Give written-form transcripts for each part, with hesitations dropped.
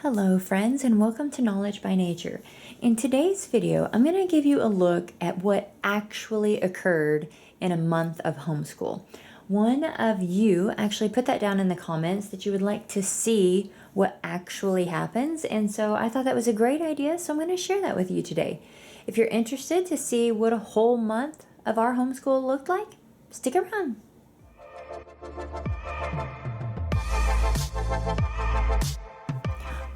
Hello friends, and welcome to Knowledge by Nature. In today's video, I'm going to give you a look at what actually occurred in a month of homeschool. One of you actually put that down in the comments that you would like to see what actually happens, and so I thought that was a great idea, so I'm going to share that with you today. If you're interested to see what a whole month of our homeschool looked like, stick around.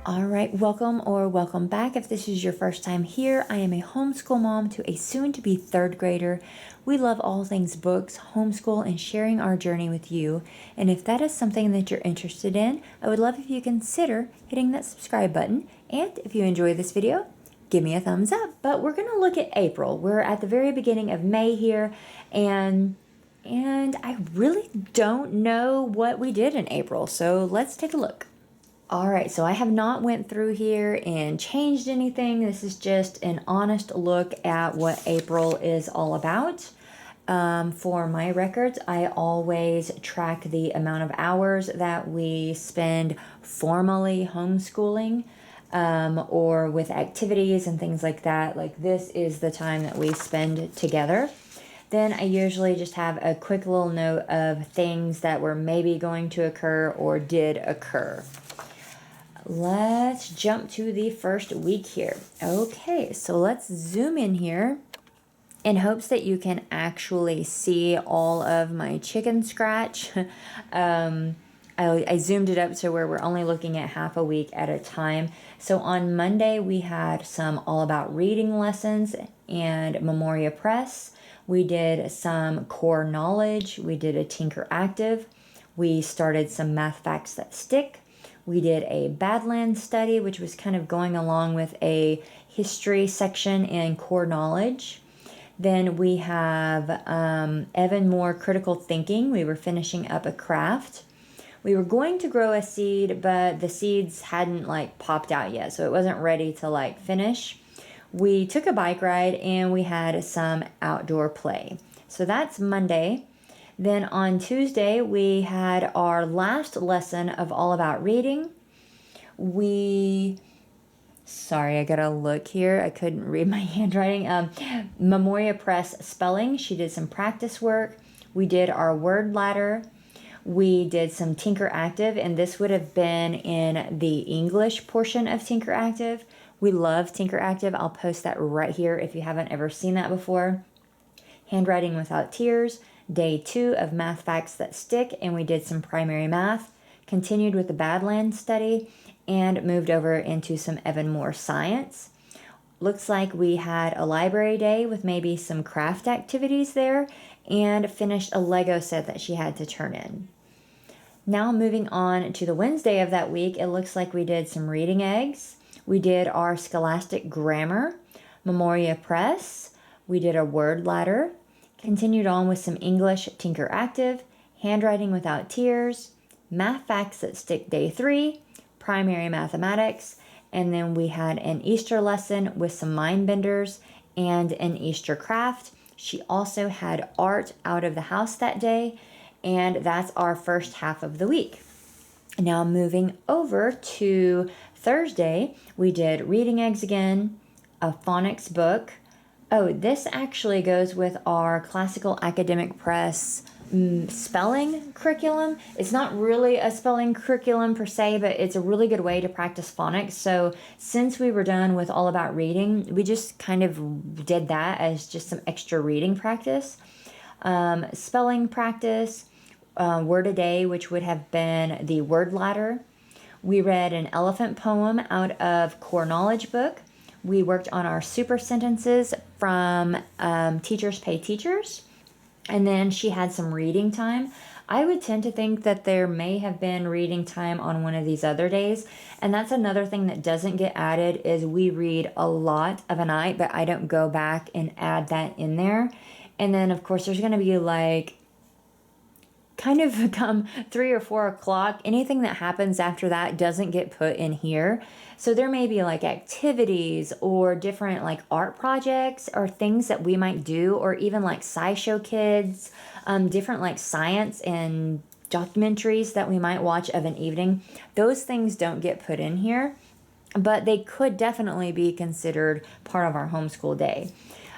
All right, welcome back. If this is your first time here, I am a homeschool mom to a soon-to-be third grader. We love all things books, homeschool, and sharing our journey with you. And if that is something that you're interested in, I would love if you consider hitting that subscribe button. And if you enjoy this video, give me a thumbs up. But we're going to look at April. We're at the very beginning of May here, and I really don't know what we did in April. So let's take a look. All right, so I have not went through here and changed anything. This is just an honest look at what April is all about. For my records, I always track the amount of hours that we spend formally homeschooling or with activities and things like that. Like this is the time that we spend together. Then I usually just have a quick little note of things that were maybe going to occur or did occur. Let's jump to the first week here. Okay, so let's zoom in here in hopes that you can actually see all of my chicken scratch. I zoomed it up to where we're only looking at half a week at a time. So on Monday, we had some all about reading lessons and Memoria Press. We did some core knowledge. We did a Tinker Active. We started some math facts that stick. We did a Badlands study, which was kind of going along with a history section and core knowledge. Then we have Evan Moore critical thinking. We were finishing up a craft. We were going to grow a seed, but the seeds hadn't popped out yet, so it wasn't ready to finish. We took a bike ride and we had some outdoor play. So that's Monday. Then on Tuesday, we had our last lesson of all about reading. Sorry, I gotta look here. I couldn't read my handwriting. Memoria Press spelling. She did some practice work. We did our word ladder. We did some Tinker Active, and this would have been in the English portion of Tinker Active. We love Tinker Active. I'll post that right here if you haven't ever seen that before. Handwriting Without Tears. Day 2 of Math Facts That Stick, and we did some primary math, continued with the Badlands study, and moved over into some Evan Moore science. Looks like we had a library day with maybe some craft activities there, and finished a Lego set that she had to turn in. Now moving on to the Wednesday of that week, it looks like we did some reading eggs. We did our Scholastic Grammar, Memoria Press. We did a word ladder. Continued on with some English Tinker Active, Handwriting Without Tears, Math Facts That Stick Day 3, Primary Mathematics, and then we had an Easter lesson with some mind benders and an Easter craft. She also had art out of the house that day, and that's our first half of the week. Now moving over to Thursday, we did reading eggs again, a phonics book. Oh, this actually goes with our Classical Academic Press spelling curriculum. It's not really a spelling curriculum per se, but it's a really good way to practice phonics. So since we were done with all about reading, we just kind of did that as just some extra reading practice. Spelling practice, word a day, which would have been the word ladder. We read an elephant poem out of core knowledge book. We worked on our super sentences from Teachers Pay Teachers. And then she had some reading time. I would tend to think that there may have been reading time on one of these other days. And that's another thing that doesn't get added is we read a lot of a night, but I don't go back and add that in there. And then, of course, there's going to be kind of come 3 or 4 o'clock, anything that happens after that doesn't get put in here. So there may be activities or different art projects or things that we might do, or even SciShow Kids, different science and documentaries that we might watch of an evening. Those things don't get put in here. but they could definitely be considered part of our homeschool day.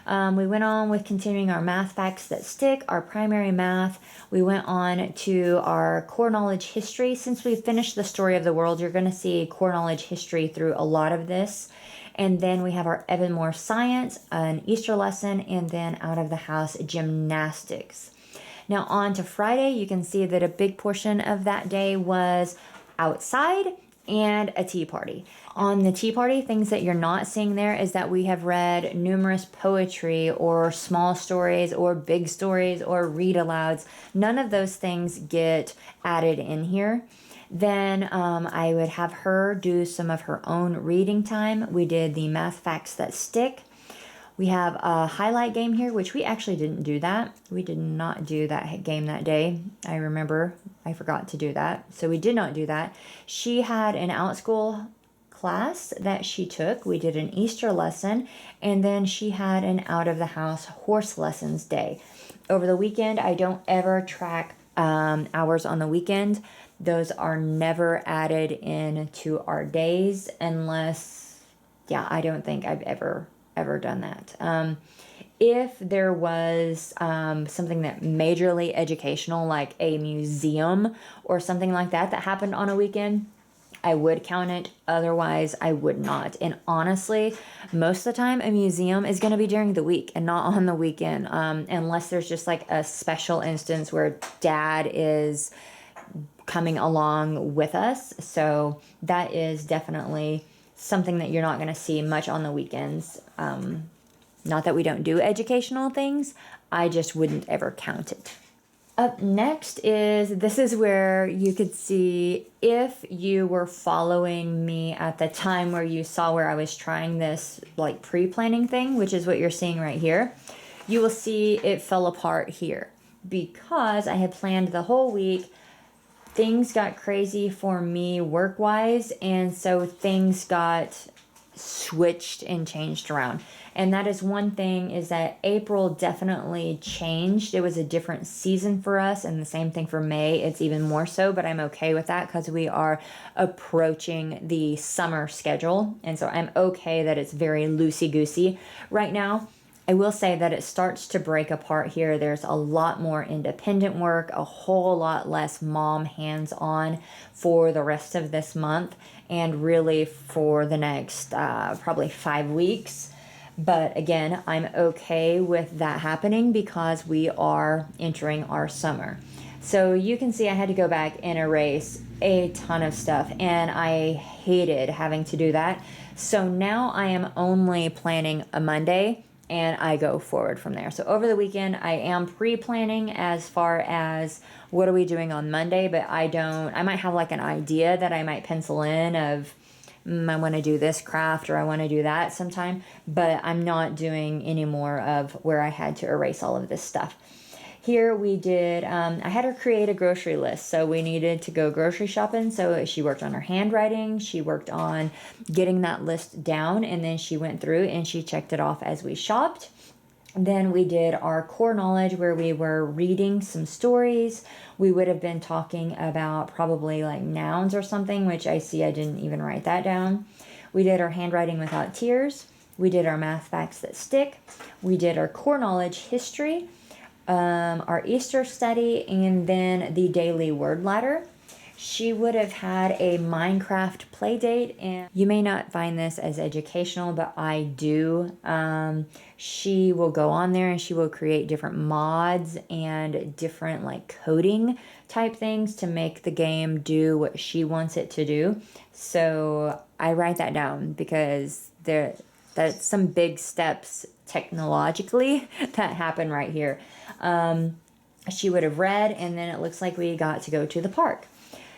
We went on with continuing our math facts that stick, our primary math. We went on to our core knowledge history. Since we finished the story of the world, you're going to see core knowledge history through a lot of this. And then we have our Evan Moore science, an Easter lesson, and then out of the house gymnastics. Now on to Friday, you can see that a big portion of that day was outside and a tea party. On the tea party, things that you're not seeing there is that we have read numerous poetry or small stories or big stories or read alouds. None of those things get added in here. Then I would have her do some of her own reading time. We did the math facts that stick. We have a highlight game here, which we actually didn't do that. We did not do that game that day. I remember I forgot to do that. So we did not do that. She had an outschool class that she took. We did an Easter lesson, and then she had an out of the house horse lessons day. Over the weekend, I don't ever track hours on the weekend. Those are never added into our days unless, I don't think I've ever done that. If there was something that majorly educational, like a museum or something like that happened on a weekend, I would count it. Otherwise, I would not. And honestly, most of the time, a museum is going to be during the week and not on the weekend, unless there's just like a special instance where dad is coming along with us. So that is definitely something that you're not going to see much on the weekends. Not that we don't do educational things, I just wouldn't ever count it. Up next this is where you could see if you were following me at the time where you saw where I was trying this like pre-planning thing, which is what you're seeing right here. You will see it fell apart here because I had planned the whole week. Things got crazy for me work-wise, and so things got switched and changed around. And that is one thing, is that April definitely changed. It was a different season for us, and the same thing for May. It's even more so, but I'm okay with that because we are approaching the summer schedule, and so I'm okay that it's very loosey-goosey right now. I will say that it starts to break apart here. There's a lot more independent work, a whole lot less mom hands-on for the rest of this month, and really for the next probably 5 weeks. But again, I'm okay with that happening because we are entering our summer. So you can see I had to go back and erase a ton of stuff, and I hated having to do that. So now I am only planning a Monday, and I go forward from there. So over the weekend, I am pre-planning as far as what are we doing on Monday, but I might have like an idea that I might pencil in of, I want to do this craft or I want to do that sometime, but I'm not doing any more of where I had to erase all of this stuff. Here we did, I had her create a grocery list. So we needed to go grocery shopping. So she worked on her handwriting. She worked on getting that list down. And then she went through and she checked it off as we shopped. Then we did our core knowledge where we were reading some stories. We would have been talking about probably like nouns or something, which I see I didn't even write that down. We did our handwriting without tears. We did our math facts that stick. We did our core knowledge history. Our Easter study, and then the daily word ladder. She would have had a Minecraft play date, and you may not find this as educational, but I do. She will go on there and she will create different mods and different like coding type things to make the game do what she wants it to do. So I write that down because that's some big steps technologically that happen right here. She would have read, and then it looks like we got to go to the park.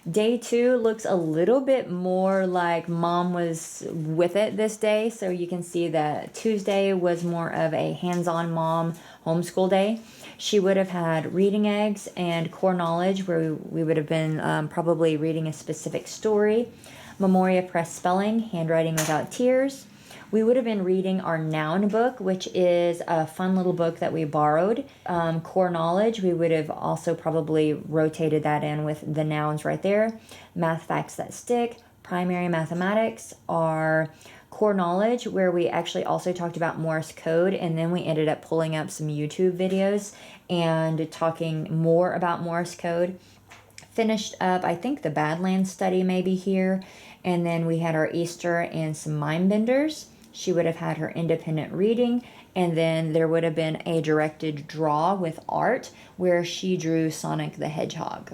Day 2 looks a little bit more like mom was with it this day. So you can see that Tuesday was more of a hands-on mom homeschool day. She would have had reading eggs and core knowledge where we would have been probably reading a specific story. Memoria Press spelling, handwriting without tears. We would have been reading our noun book, which is a fun little book that we borrowed. Core knowledge, we would have also probably rotated that in with the nouns right there. Math facts that stick. primary mathematics, our core knowledge, where we actually also talked about Morse code, and then we ended up pulling up some YouTube videos and talking more about Morse code. Finished up, I think, the Badlands study maybe here, and then we had our Easter and some mind benders. She would have had her independent reading, and then there would have been a directed draw with art where she drew Sonic the Hedgehog.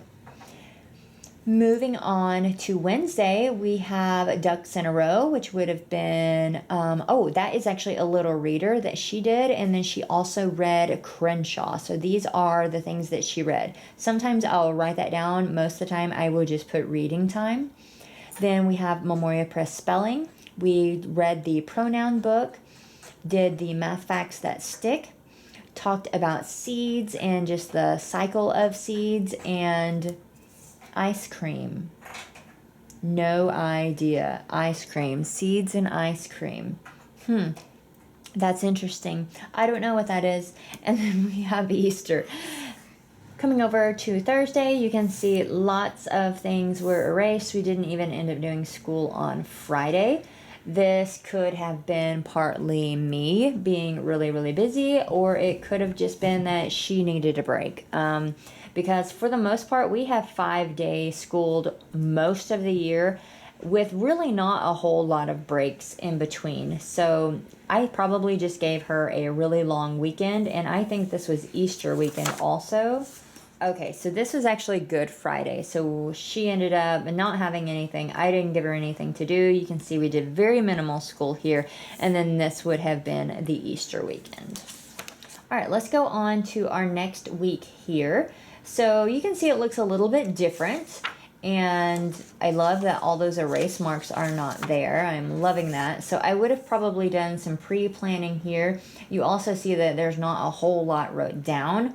Moving on to Wednesday, we have Ducks in a Row, which would have been, that is actually a little reader that she did. And then she also read Crenshaw. So these are the things that she read. Sometimes I'll write that down. Most of the time I will just put reading time. Then we have Memoria Press Spelling. We read the pronoun book, did the math facts that stick, talked about seeds and just the cycle of seeds, and ice cream. No idea. Ice cream. Seeds and ice cream. That's interesting. I don't know what that is. And then we have Easter. Coming over to Thursday, you can see lots of things were erased. We didn't even end up doing school on Friday. This could have been partly me being really, really busy, or it could have just been that she needed a break. Because for the most part, we have 5-day schooled most of the year with really not a whole lot of breaks in between. So I probably just gave her a really long weekend, and I think this was Easter weekend also. Okay, so this was actually Good Friday. So she ended up not having anything. I didn't give her anything to do. You can see we did very minimal school here. And then this would have been the Easter weekend. All right, let's go on to our next week here. So you can see it looks a little bit different. And I love that all those erase marks are not there. I'm loving that. So I would have probably done some pre-planning here. You also see that there's not a whole lot wrote down.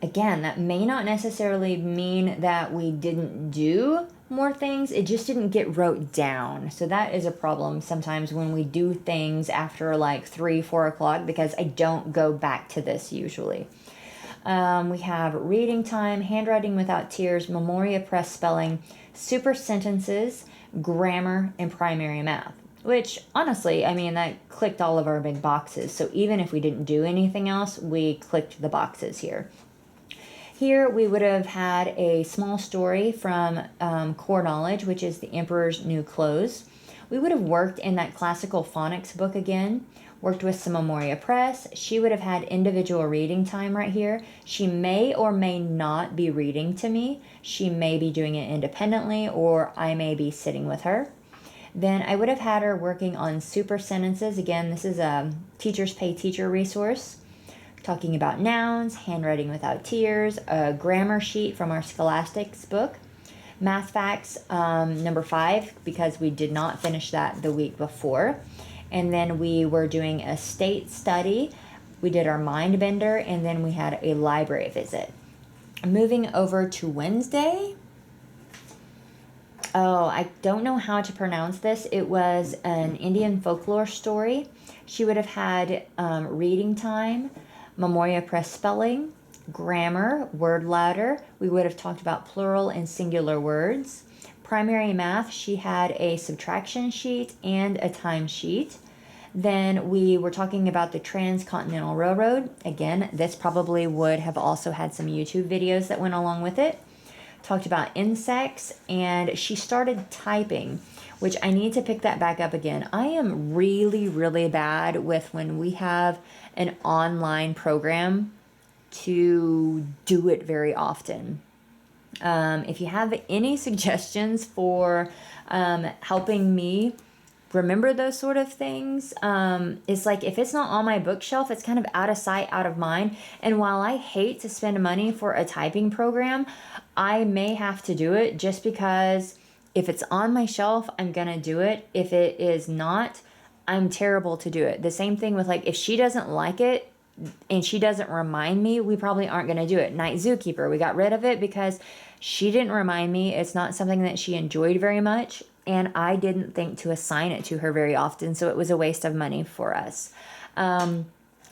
Again, that may not necessarily mean that we didn't do more things. It just didn't get wrote down. So that is a problem sometimes when we do things after like 3-4 o'clock, because I don't go back to this usually. We have reading time, handwriting without tears, Memoria Press Spelling, super sentences, grammar, and primary math. Which, honestly, I mean, that clicked all of our big boxes. So even if we didn't do anything else, we clicked the boxes here. Here we would have had a small story from Core Knowledge, which is The Emperor's New Clothes. We would have worked in that classical phonics book again, worked with some Memoria Press. She would have had individual reading time right here. She may or may not be reading to me. She may be doing it independently, or I may be sitting with her. Then I would have had her working on super sentences. Again, this is a Teachers Pay Teacher resource. Talking about nouns, handwriting without tears, a grammar sheet from our Scholastics book, math facts, number 5, because we did not finish that the week before. And then we were doing a state study. We did our mind bender, and then we had a library visit. Moving over to Wednesday. Oh, I don't know how to pronounce this. It was an Indian folklore story. She would have had reading time, Memoria Press Spelling, grammar, word ladder. We would have talked about plural and singular words. Primary math, she had a subtraction sheet and a time sheet. Then we were talking about the Transcontinental Railroad. Again, this probably would have also had some YouTube videos that went along with it. Talked about insects, and she started typing, which I need to pick that back up again. I am really, really bad with when we have an online program to do it very often. If you have any suggestions for helping me remember those sort of things, it's like if it's not on my bookshelf, it's kind of out of sight, out of mind. And while I hate to spend money for a typing program, I may have to do it just because if it's on my shelf, I'm gonna do it. If it is not, I'm terrible to do it. The same thing with like, if she doesn't like it and she doesn't remind me, we probably aren't gonna do it. Night Zookeeper, we got rid of it because she didn't remind me. It's not something that she enjoyed very much, and I didn't think to assign it to her very often, so it was a waste of money for us.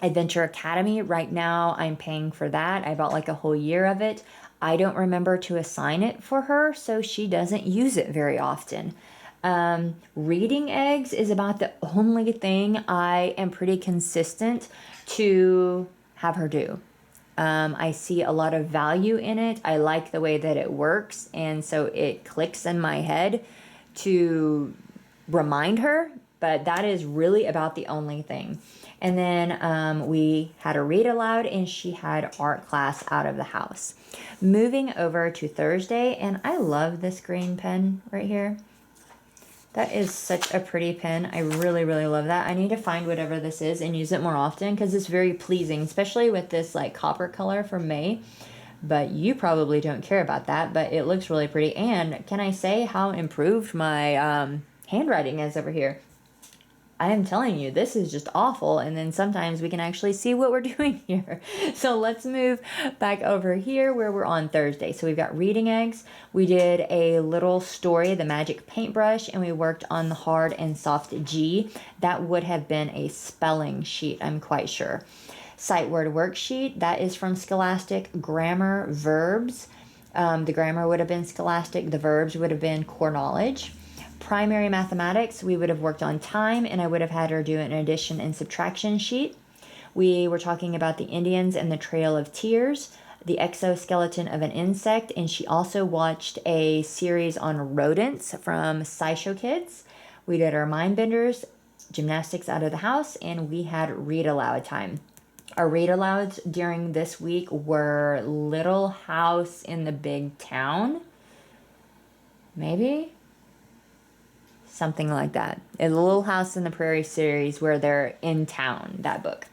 Adventure Academy, right now I'm paying for that. I bought like a whole year of it. I don't remember to assign it for her, so she doesn't use it very often. Reading eggs is about the only thing I am pretty consistent to have her do. I see a lot of value in it. I like the way that it works, and so it clicks in my head to remind her, but that is really about the only thing. And then we had a read aloud, and she had art class out of the house. Moving over to Thursday, and I love this green pen right here. That is such a pretty pen. I really, really love that. I need to find whatever this is and use it more often because it's very pleasing, especially with this like copper color from May. But you probably don't care about that, but it looks really pretty. And can I say how improved my handwriting is over here? I am telling you, this is just awful. And then sometimes we can actually see what we're doing here. So let's move back over here where we're on Thursday. So we've got reading eggs. We did a little story, The Magic Paintbrush, and we worked on the hard and soft G. That would have been a spelling sheet, I'm quite sure. Sight word worksheet, that is from Scholastic. Grammar, verbs. The grammar would have been Scholastic. The verbs would have been Core Knowledge. Primary mathematics, we would have worked on time, and I would have had her do an addition and subtraction sheet. We were talking about the Indians and the Trail of Tears, the exoskeleton of an insect, and she also watched a series on rodents from SciShow Kids. We did our mind benders, gymnastics out of the house, and we had read aloud time. Our read alouds during this week were Little House in the Big Town, maybe? Something like that. A Little House in the Prairie series where they're in town, that book.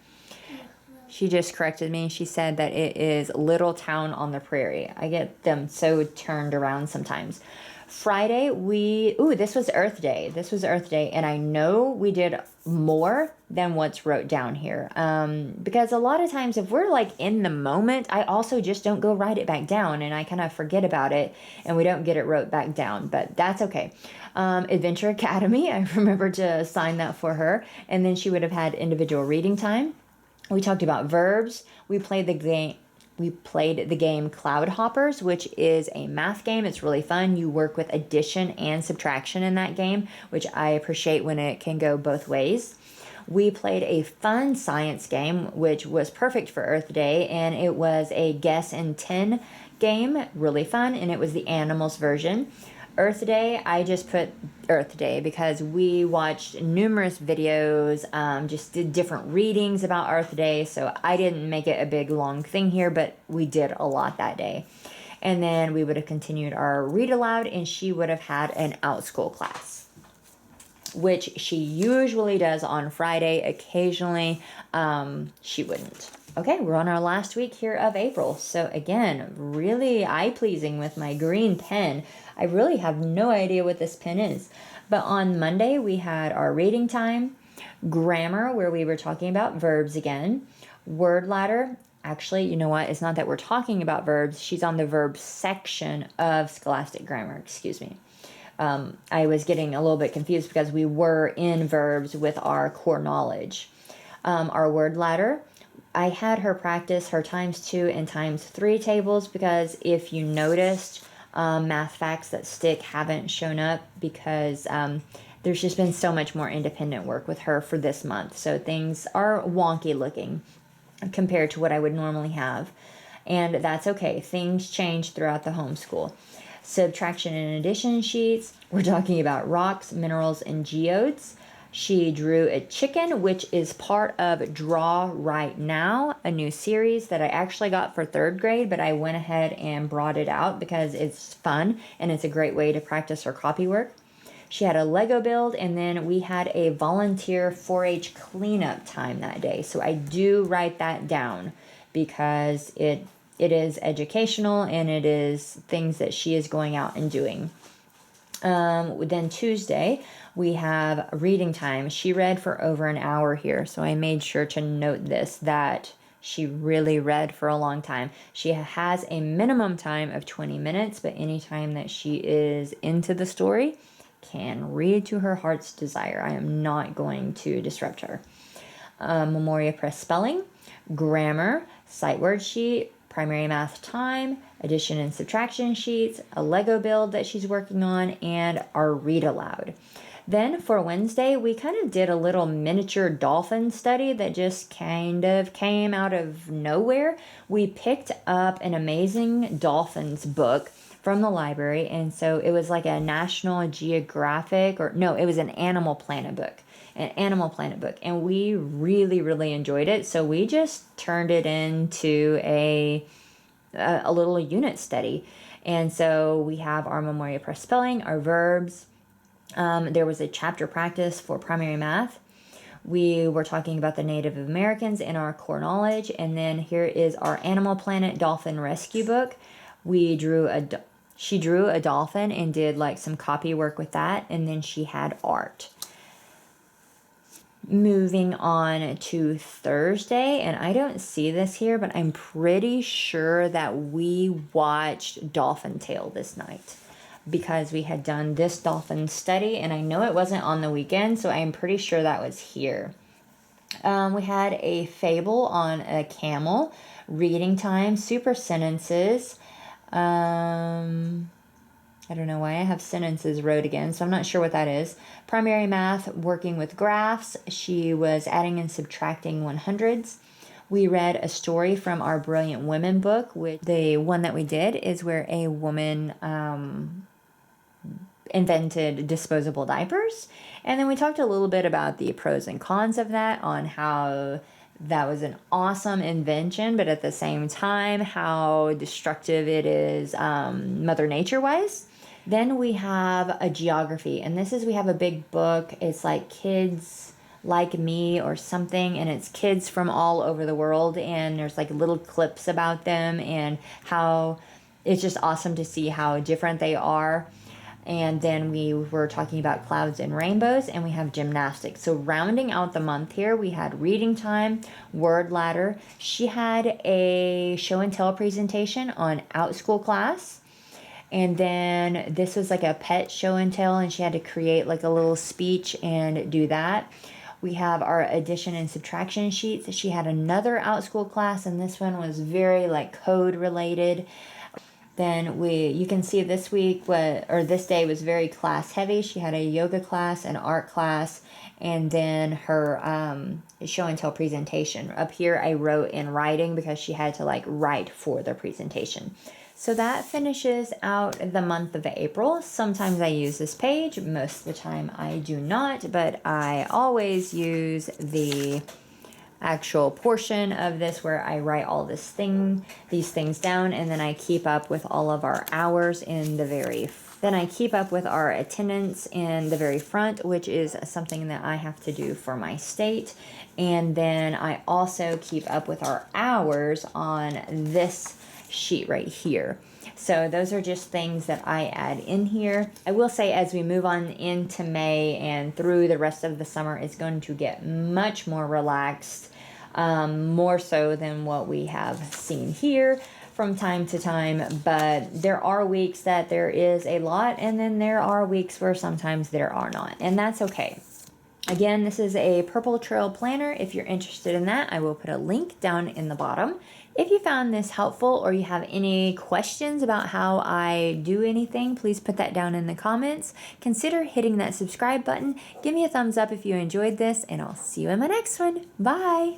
She just corrected me. She said that it is Little Town on the Prairie. I get them so turned around sometimes. Friday, this was Earth Day. This was Earth Day, and I know we did more than what's wrote down here. Because a lot of times if we're like in the moment, I also just don't go write it back down, and I kind of forget about it, and we don't get it wrote back down, but that's okay. Adventure Academy, I remember to sign that for her, and then she would have had individual reading time. We talked about verbs. We played the game Cloud Hoppers, which is a math game. It's really fun. You work with addition and subtraction in that game, which I appreciate when it can go both ways. We played a fun science game, which was perfect for Earth Day, and it was a guess in 10 game, really fun, and it was the animals version. Earth Day, I just put Earth Day because we watched numerous videos, just did different readings about Earth Day, so I didn't make it a big long thing here, but we did a lot that day. And then we would have continued our read aloud, and she would have had an outschool class, which she usually does on Friday. Occasionally, she wouldn't. Okay, we're on our last week here of April. So again, really eye-pleasing with my green pen. I really have no idea what this pen is. But on Monday, we had our reading time, grammar, where we were talking about verbs again, word ladder. Actually, you know what? It's not that we're talking about verbs. She's on the verbs section of Scholastic Grammar, excuse me. I was getting a little bit confused because we were in verbs with our core knowledge. Our word ladder, I had her practice her ×2 and ×3 tables because if you noticed, math facts that stick haven't shown up because there's just been so much more independent work with her for this month. So things are wonky looking compared to what I would normally have. And that's okay. Things change throughout the homeschool. Subtraction and addition sheets. We're talking about rocks, minerals, and geodes. She drew a chicken, which is part of Draw Right Now, a new series that I actually got for 3rd grade, but I went ahead and brought it out because it's fun and it's a great way to practice her copy work. She had a Lego build, and then we had a volunteer 4-H cleanup time that day. So I do write that down because it is educational and it is things that she is going out and doing. Then Tuesday, we have reading time. She read for over an hour here, so I made sure to note this, that she really read for a long time. She has a minimum time of 20 minutes, but any time that she is into the story, can read to her heart's desire. I am not going to disrupt her. Memoria Press spelling, grammar, sight word sheet, primary math time, addition and subtraction sheets, a Lego build that she's working on, and our read aloud. Then for Wednesday, we kind of did a little miniature dolphin study that just kind of came out of nowhere. We picked up an amazing dolphins book from the library, and so it was like a National Geographic, or no, it was an Animal Planet book. And we really enjoyed it. So we just turned it into a little unit study. And so we have our Memoria Press spelling, our verbs. There was a chapter practice for primary math. We were talking about the Native Americans in our core knowledge. And then here is our Animal Planet Dolphin Rescue book. She drew a dolphin and did like some copy work with that. And then she had art. Moving on to Thursday, and I don't see this here, but I'm pretty sure that we watched Dolphin Tale this night because we had done this dolphin study, and I know it wasn't on the weekend, so I'm pretty sure that was here. We had a fable on a camel, reading time, super sentences. I don't know why I have sentences wrote again, so I'm not sure what that is. Primary math, working with graphs. She was adding and subtracting 100s. We read a story from our Brilliant Women book, which the one that we did is where a woman invented disposable diapers. And then we talked a little bit about the pros and cons of that, on how that was an awesome invention, but at the same time, how destructive it is Mother Nature-wise. Then we have a geography, and we have a big book. It's like Kids Like Me or something, and it's kids from all over the world, and there's like little clips about them and how it's just awesome to see how different they are. And then we were talking about clouds and rainbows, and we have gymnastics. So rounding out the month here, we had reading time, word ladder. She had a show and tell presentation on OutSchool class. And then this was like a pet show and tell, and she had to create like a little speech and do that. We have our addition and subtraction sheets. She had another OutSchool class, and this one was very like code related. Then you can see this day was very class heavy. She had a yoga class, an art class, and then her show and tell presentation. Up here I wrote in writing because she had to like write for the presentation. So that finishes out the month of April. Sometimes I use this page, most of the time I do not, but I always use the actual portion of this where I write all these things down, and then I keep up with all of our hours then I keep up with our attendance in the very front, which is something that I have to do for my state. And then I also keep up with our hours on this sheet right here. So those are just things that I add in here. I will say as we move on into May and through the rest of the summer, it's going to get much more relaxed, more so than what we have seen here from time to time. But there are weeks that there is a lot, and then there are weeks where sometimes there are not, and that's okay. Again, this is a Purple Trail planner. If you're interested in that, I will put a link down in the bottom. If you found this helpful or you have any questions about how I do anything, please put that down in the comments. Consider hitting that subscribe button. Give me a thumbs up if you enjoyed this, and I'll see you in my next one. Bye!